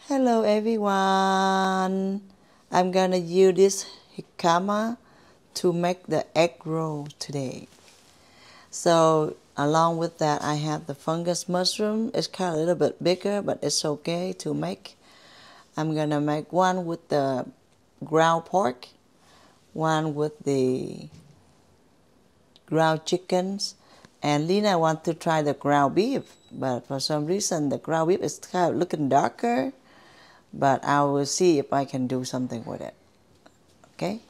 Hello everyone. I'm gonna use this jicama to make the egg roll today. So along with that I have the fungus mushroom. It's kind of a little bit bigger but it's okay to make. I'm gonna make one with the ground pork, one with the ground chickens, and Lena wants to try the ground beef, but for some reason the ground beef is kind of looking darker, but I will see if I can do something with it. Okay?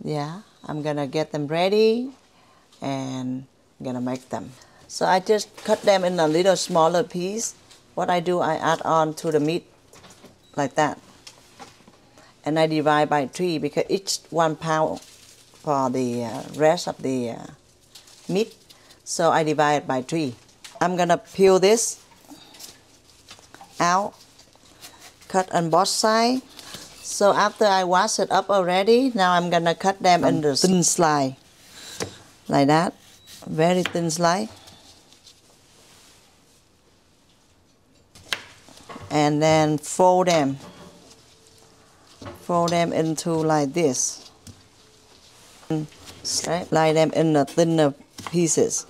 Yeah, I'm gonna get them ready and I'm gonna make them. So I just cut them in a little smaller piece. What I do, I add on to the meat like that. And I divide by 3 because each 1 pound for the rest of the meat. So I divide by 3. I'm gonna peel this out, cut on both sides. So after I wash it up already, now I'm gonna cut them in the thin slice, like that, very thin slice. And then fold them into like this. Right? Lie them in the thinner pieces.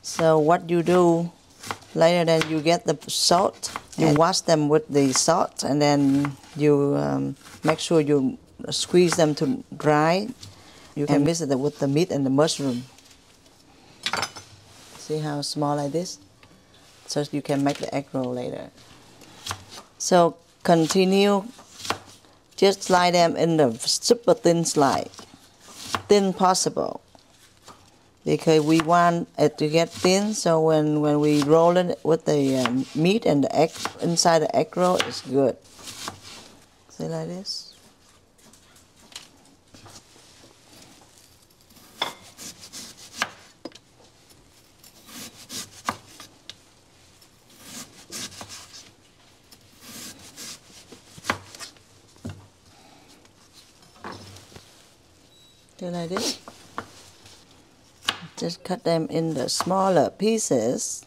So what you do later, then you get the salt. You wash them with the salt, and then you make sure you squeeze them to dry. You can mix it with the meat and the mushroom. See how small like this? So you can make the egg roll later. So continue, just slide them in the super thin slide, thin possible, because we want it to get thin, so when we roll it with the meat and the egg inside the egg roll, it's good. See, like this. See, like this. Just cut them in the smaller pieces.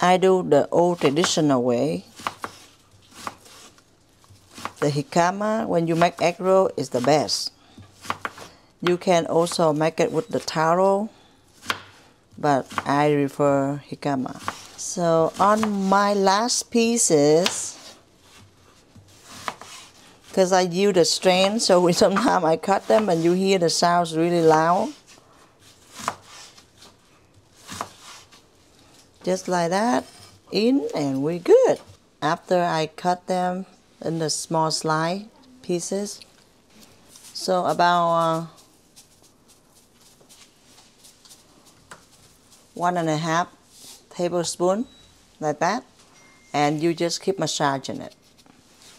I do the old traditional way. The jicama, when you make egg roll, is the best. You can also make it with the taro, but I prefer jicama. So on my last pieces, because I use the strain, so sometimes I cut them and you hear the sounds really loud. Just like that, in, and we're good. After I cut them in the small slice pieces, so about 1.5 tablespoons, like that, and you just keep massaging it,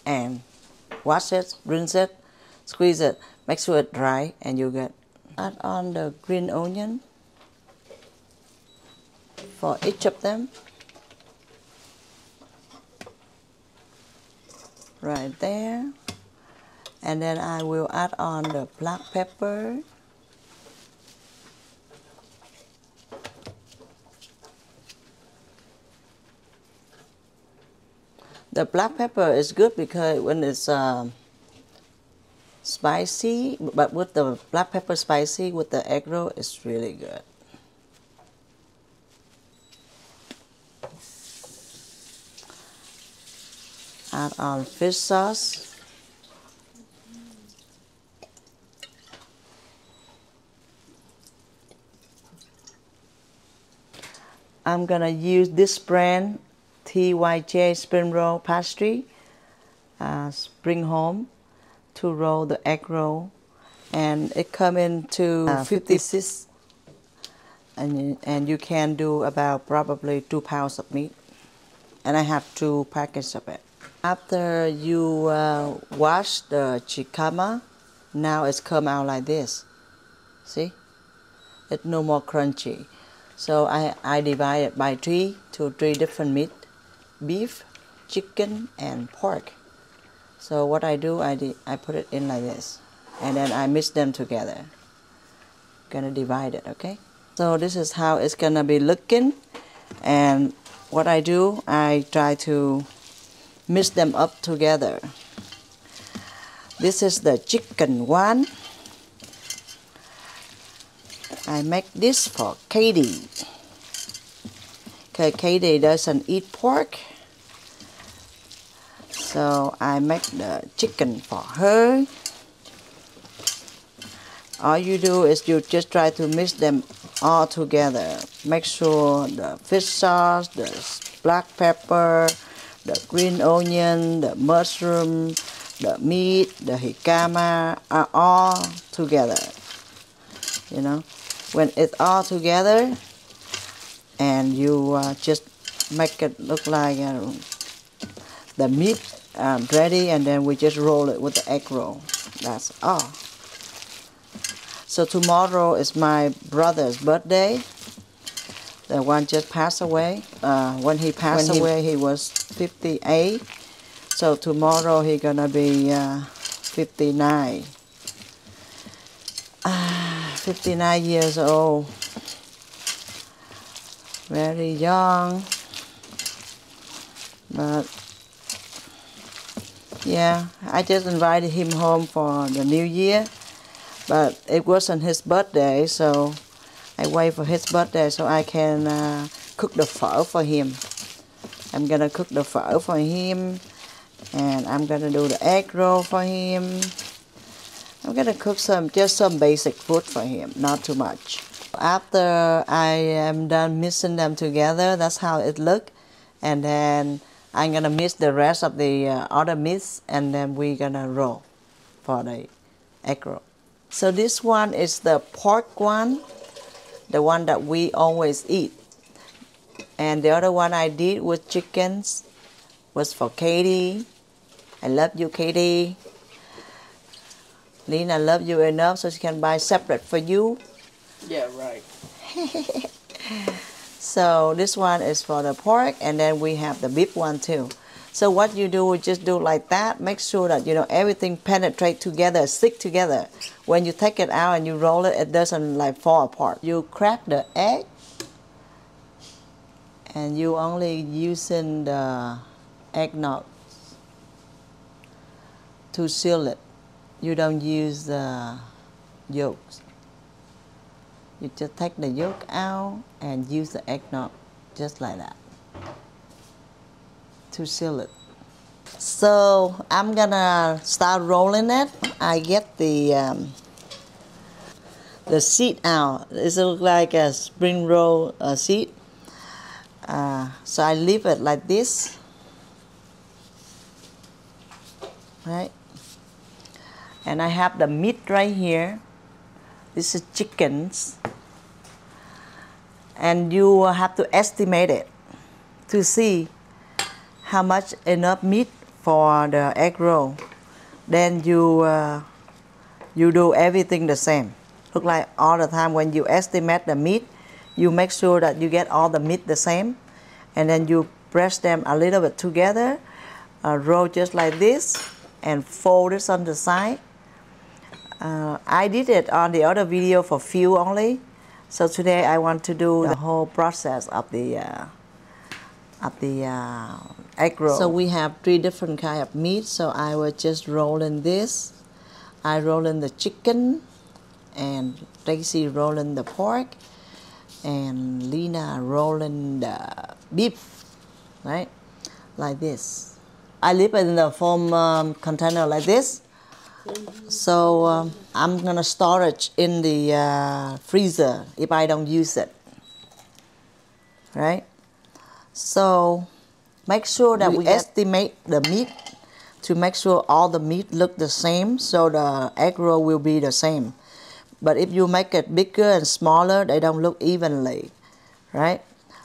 and wash it, rinse it, squeeze it, make sure it's dry, and you get. Add on the green onion for each of them, right there, and then I will add on the black pepper. The black pepper is good because when it's spicy, but with the black pepper spicy with the egg roll, it's really good. Add on fish sauce. I'm gonna use this brand, TYJ Spring Roll Pastry, Spring Home, to roll the egg roll, and it comes into 56, and you can do about probably 2 pounds of meat, and I have 2 packets of it. After you wash the jicama, now it's come out like this. See, it's no more crunchy. So I divide it by 3 to 3 different meat: beef, chicken, and pork. So what I do, I put it in like this, and then I mix them together. Gonna divide it, okay? So this is how it's gonna be looking, and what I do, I try to mix them up together. This is the chicken one. I make this for Katie. Okay, Katie doesn't eat pork, so I make the chicken for her. All you do is you just try to mix them all together. Make sure the fish sauce, the black pepper, the green onion, the mushroom, the meat, the jicama are all together. You know, when it's all together, and you just make it look like the meat ready, and then we just roll it with the egg roll. That's all. So tomorrow is my brother's birthday. The one just passed away. When he passed away, he was 58. So tomorrow he gonna be 59. 59 years old. Very young. But yeah, I just invited him home for the New Year. But it wasn't his birthday, so I wait for his birthday so I can cook the pho for him. I'm gonna cook the pho for him, and I'm gonna do the egg roll for him. I'm gonna cook just some basic food for him, not too much. After I am done mixing them together, that's how it look, and then I'm gonna mix the rest of the other meats, and then we're gonna roll for the egg roll. So this one is the pork one, the one that we always eat. And the other one I did with chickens was for Katie. I love you, Katie. Lena, I love you enough so she can buy separate for you. Yeah, right. So this one is for the pork, and then we have the beef one too. So what you do, just do like that. Make sure that everything penetrate together, stick together. When you take it out and you roll it, it doesn't like fall apart. You crack the egg, and you only using the eggnog to seal it. You don't use the yolks. You just take the yolk out and use the eggnog just like that to seal it. So I'm gonna start rolling it. I get the seed out. It looks like a spring roll seed. So I leave it like this, right? And I have the meat right here. This is chickens. And you have to estimate it to see how much enough meat for the egg roll. Then you do everything the same. Look like all the time when you estimate the meat, you make sure that you get all the meat the same, and then you press them a little bit together, roll just like this, and fold this on the side. I did it on the other video for few only, so today I want to do the whole process of the egg roll. So we have 3 different kind of meat, so I will just roll in this. I roll in the chicken, and Tracy roll in the pork, and Lena roll in the beef, right? Like this. I leave it in the foam container like this. So I'm gonna store it in the freezer if I don't use it, right? So make sure that we estimate the meat to make sure all the meat look the same, so the egg roll will be the same. But if you make it bigger and smaller, they don't look evenly, right?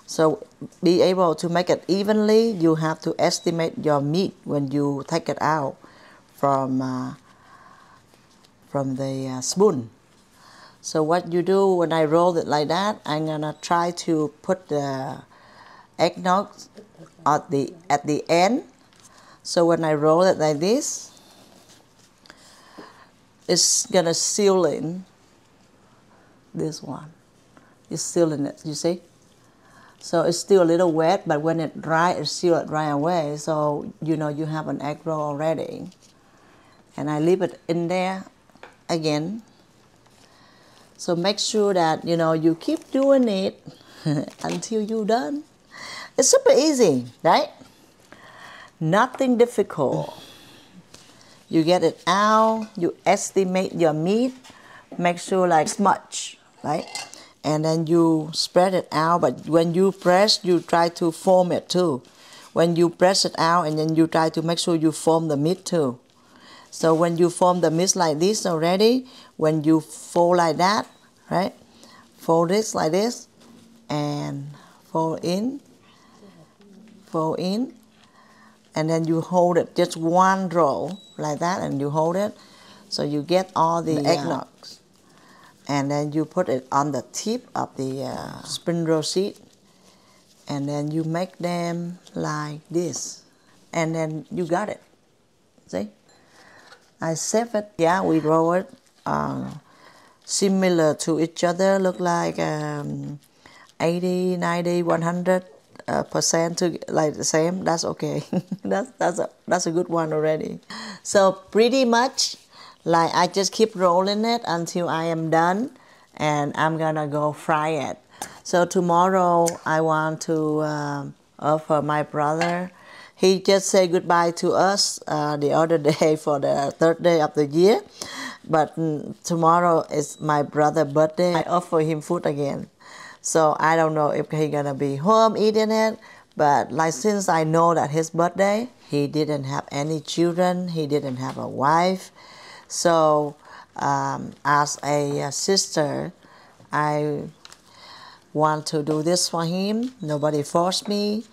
So be able to make it evenly, you have to estimate your meat when you take it out from the spoon. So what you do when I roll it like that, I'm gonna try to put the eggnog at the end, So when I roll it like this, it's gonna seal in this one. It's sealing it, you see? So it's still a little wet, but when it dry, it seals right away. So you know you have an egg roll already. And I leave it in there again. So make sure that you keep doing it until you're done. It's super easy, right? Nothing difficult. You get it out, you estimate your meat, make sure like smudge, right? And then you spread it out, but when you press, you try to foam it too. When you press it out, and then you try to make sure you foam the meat too. So when you foam the meat like this already, when you fold like that, right? Fold this like this, and fold in, and then you hold it, just one roll like that, and you hold it, so you get all the eggnogs. And then you put it on the tip of the spring roll seed, and then you make them like this, and then you got it. See? I save it. Yeah, we roll it similar to each other, look like 80, 90, 100% to like the same. That's okay. that's a good one already. So pretty much, like I just keep rolling it until I am done, and I'm gonna go fry it. So tomorrow I want to offer my brother. He just said goodbye to us the other day for the third day of the year. But tomorrow is my brother's birthday. I offer him food again. So I don't know if he's gonna be home eating it. But like since I know that his birthday, he didn't have any children. He didn't have a wife. So as a sister, I want to do this for him. Nobody forced me.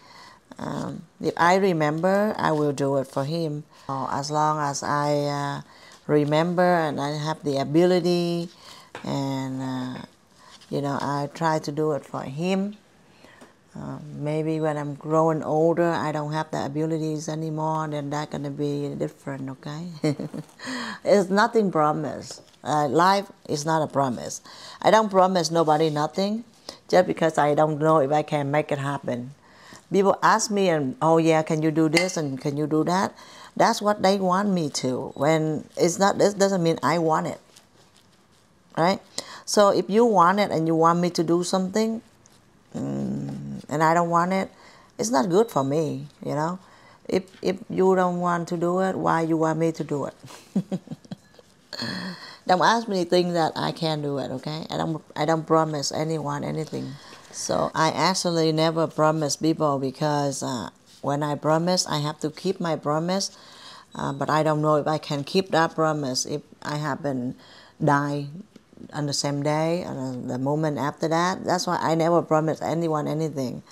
If I remember, I will do it for him. As long as I remember and I have the ability, and I try to do it for him. Maybe when I'm growing older, I don't have the abilities anymore, then that's gonna be different, okay? It's nothing promised. Life is not a promise. I don't promise nobody nothing, just because I don't know if I can make it happen. People ask me, and oh yeah, can you do this and can you do that? That's what they want me to. When it's not, this doesn't mean I want it, right? So if you want it and you want me to do something, and I don't want it, it's not good for me, If you don't want to do it, why you want me to do it? Don't ask me things that I can't do it, okay? I don't promise anyone anything. So I actually never promise people, because when I promise, I have to keep my promise. But I don't know if I can keep that promise if I happen die on the same day, and the moment after that. That's why I never promise anyone anything.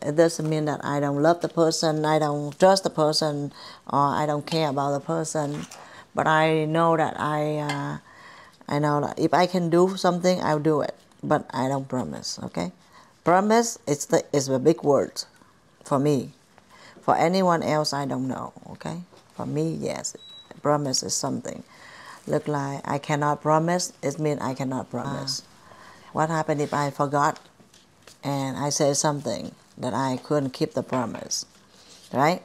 It doesn't mean that I don't love the person, I don't trust the person, or I don't care about the person. But I know that I know that if I can do something, I'll do it. But I don't promise, okay? Promise is a big word for me. For anyone else, I don't know, okay? For me, yes, promise is something. Look like I cannot promise, it means I cannot promise. What happened if I forgot and I say something that I couldn't keep the promise, right?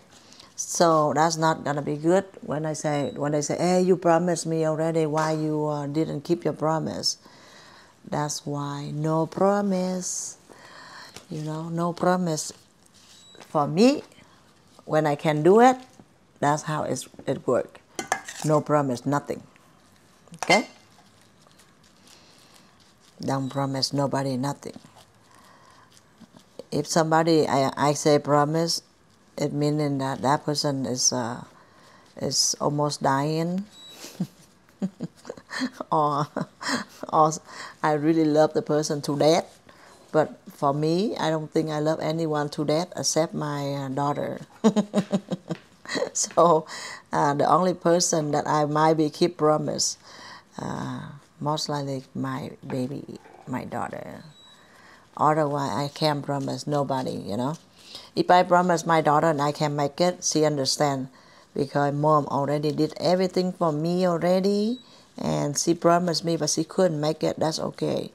So that's not gonna be good. When they say, hey, you promised me already, why you didn't keep your promise? That's why no promise, no promise. For me, when I can do it, that's how it works. No promise, nothing. Okay? Don't promise nobody nothing. If somebody I say promise, it meaning that that person is almost dying, or I really love the person to death. But for me, I don't think I love anyone to death except my daughter. So the only person that I might be keep promise, most likely my baby, my daughter. Otherwise, I can't promise nobody, If I promise my daughter and I can make it, she understand. Because mom already did everything for me already. And she promised me, but she couldn't make it. That's okay.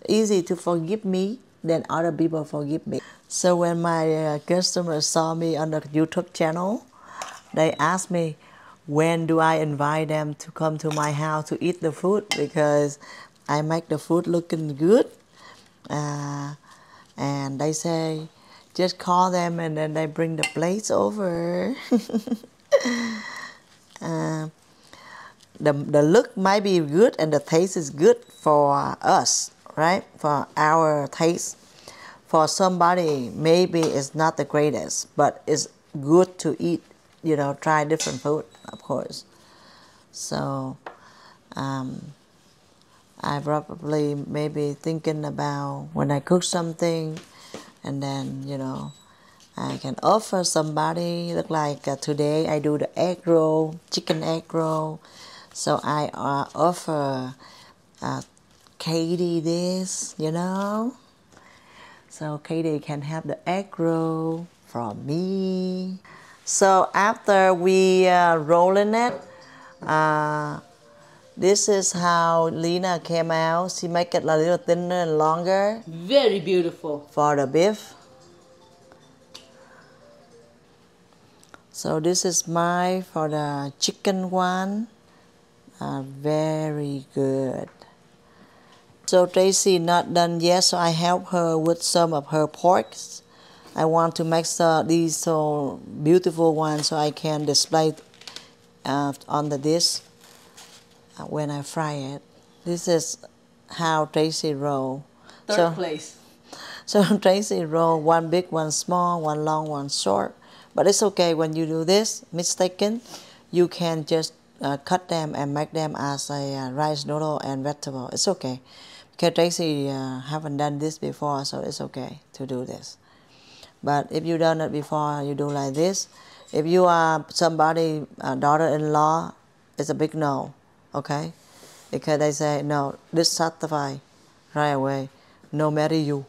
Easy to forgive me than other people forgive me. So when my customers saw me on the YouTube channel, they asked me, when do I invite them to come to my house to eat the food? Because I make the food looking good. And they say, just call them and then they bring the plates over. The look might be good and the taste is good for us, right? For our taste. For somebody, maybe it's not the greatest, but it's good to eat, you know, try different food, of course. So I probably maybe thinking about when I cook something and then, you know, I can offer somebody, look like today I do the egg roll, chicken egg roll. So I offer Katie this, you know. So Katie can have the egg roll from me. So after we rolling it, this is how Lena came out. She make it a little thinner and longer. Very beautiful. For the beef. So this is my for the chicken one. Very good. So Tracy not done yet, so I help her with some of her porks. I want to make these so beautiful ones so I can display on the dish when I fry it. This is how Tracy roll. Third place. So Tracy roll, one big, one small, one long, one short. But it's okay when you do this, mistaken, you can just cut them and make them as a rice noodle and vegetable. It's okay. Because Tracy haven't done this before, so it's okay to do this. But if you done it before, you do like this. If you are somebody, daughter-in-law, it's a big no, okay? Because they say, no, dissatisfy right away. No marry you.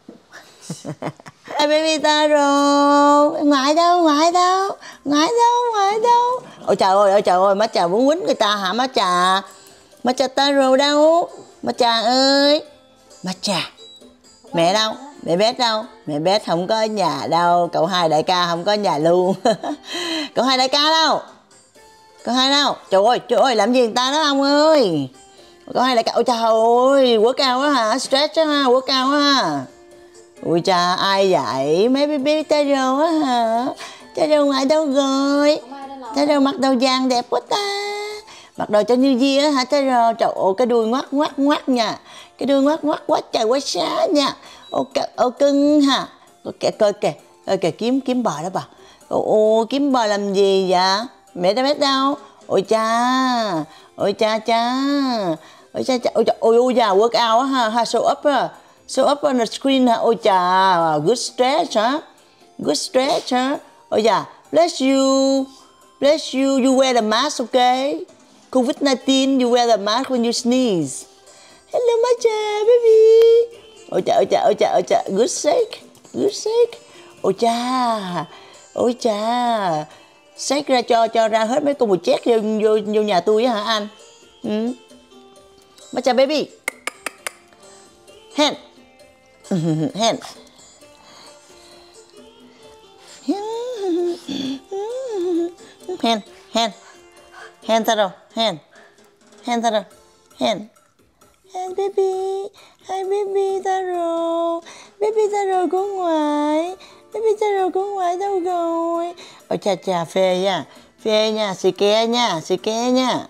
Hey baby Taro, ngoại đâu, ngoại đâu, ngoại đâu, ngoại đâu. Ôi trời ơi, má trà muốn quýnh người ta hả má trà? Má trà Taro đâu? Má trà ơi. Má trà. Mẹ đâu? Mẹ bé đâu? Mẹ bé không có ở nhà đâu. Cậu hai đại ca không có ở nhà luôn. Cậu hai đại ca đâu? Cậu hai đâu? Trời ơi, làm gì người ta đó ông ơi? Cậu hai đại ca, ôi trời ơi, quá cao quá hả? Stress á ha, quá cao quá ha. Ui cha, ai vậy? Mấy baby Taro á hả? Taro ngoại đâu rồi? Taro mặc đồ vàng đẹp quá ta. Mặc đồ cho New Year á hả Taro? Trời ơi, cái đuôi ngoắt nha. Cái đuôi ngoắt quá trời quá xá nha. Ô cưng hả? Coi kìa, kiếm bò đó bà. Ồ, kiếm bò làm gì vậy? Mẹ đã biết đâu? Ôi cha. Ôi cha. Ôi da, work out á ha, show up á. Show up on the screen hả? Ôi chà, good stretch hả? Good stretch hả? Ôi da, bless you, you wear the mask, okay? COVID-19, you wear the mask when you sneeze. Hello Macha, baby. Ôi chà, good shake. Ôi chà, shake ra cho ra hết mấy con mùi chét vô nhà tôi á hả anh? Macha baby. Hand. Hand. Taro. Hand Taro. Hand baby. Hi baby Taro. Baby Taro của ngoại. Baby Taro của ngoại đâu rồi? Ôi chà phê nha. Xì ke nha.